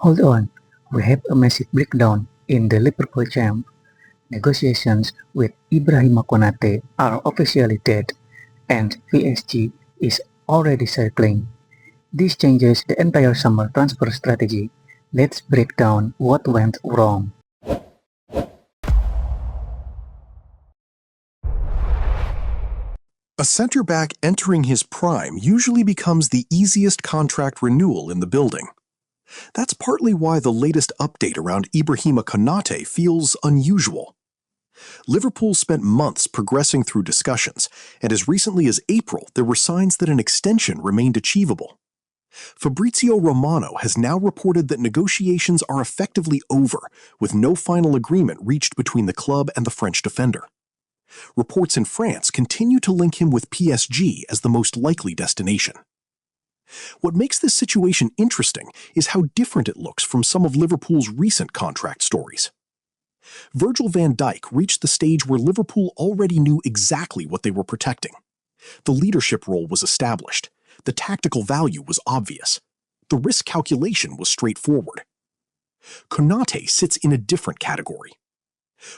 Hold on, we have a massive breakdown in the Liverpool camp. Negotiations with Ibrahima Konate are officially dead, and PSG is already circling. This changes the entire summer transfer strategy. Let's break down what went wrong. A center-back entering his prime usually becomes the easiest contract renewal in the building. That's partly why the latest update around Ibrahima Konate feels unusual. Liverpool spent months progressing through discussions, and as recently as April, there were signs that an extension remained achievable. Fabrizio Romano has now reported that negotiations are effectively over, with no final agreement reached between the club and the French defender. Reports in France continue to link him with PSG as the most likely destination. What makes this situation interesting is how different it looks from some of Liverpool's recent contract stories. Virgil van Dijk reached the stage where Liverpool already knew exactly what they were protecting. The leadership role was established. The tactical value was obvious. The risk calculation was straightforward. Konate sits in a different category.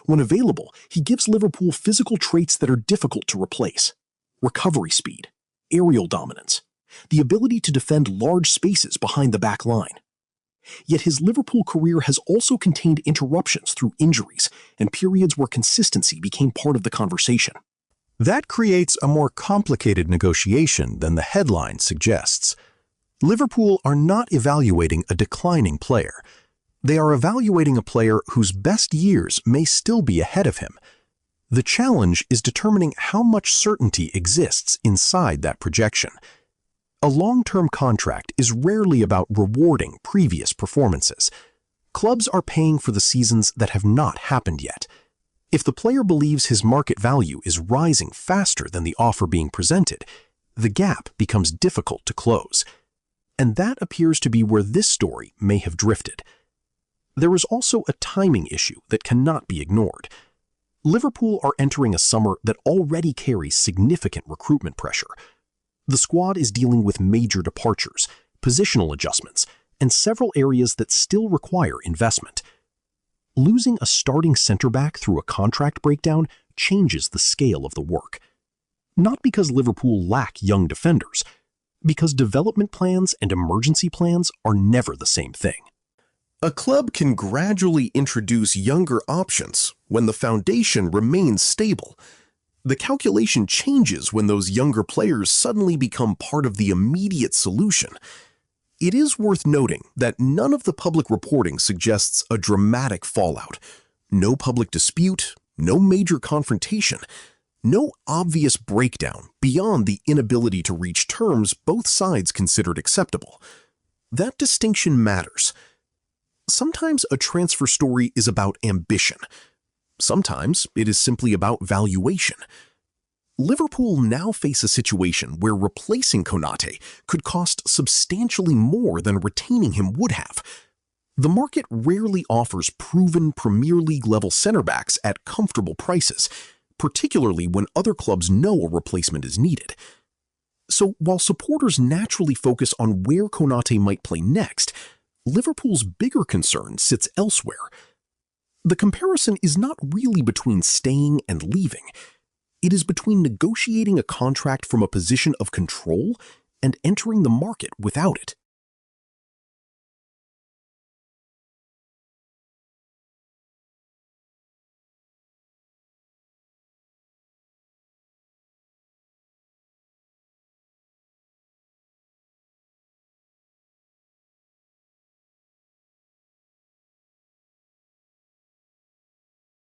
When available, he gives Liverpool physical traits that are difficult to replace: recovery speed, aerial dominance, the ability to defend large spaces behind the back line. Yet his Liverpool career has also contained interruptions through injuries and periods where consistency became part of the conversation. That creates a more complicated negotiation than the headline suggests. Liverpool are not evaluating a declining player. They are evaluating a player whose best years may still be ahead of him. The challenge is determining how much certainty exists inside that projection. A long-term contract is rarely about rewarding previous performances. Clubs are paying for the seasons that have not happened yet. If the player believes his market value is rising faster than the offer being presented, the gap becomes difficult to close. And that appears to be where this story may have drifted. There is also a timing issue that cannot be ignored. Liverpool are entering a summer that already carries significant recruitment pressure. The squad is dealing with major departures, positional adjustments, and several areas that still require investment. Losing a starting center-back through a contract breakdown changes the scale of the work. Not because Liverpool lack young defenders, because development plans and emergency plans are never the same thing. A club can gradually introduce younger options when the foundation remains stable. The calculation changes when those younger players suddenly become part of the immediate solution. It is worth noting that none of the public reporting suggests a dramatic fallout. No public dispute, no major confrontation, no obvious breakdown beyond the inability to reach terms both sides considered acceptable. That distinction matters. Sometimes a transfer story is about ambition. Sometimes it is simply about valuation. Liverpool now face a situation where replacing Konate could cost substantially more than retaining him would have. The market rarely offers proven Premier League-level center-backs at comfortable prices, particularly when other clubs know a replacement is needed. So while supporters naturally focus on where Konate might play next, Liverpool's bigger concern sits elsewhere. The comparison is not really between staying and leaving. It is between negotiating a contract from a position of control and entering the market without it.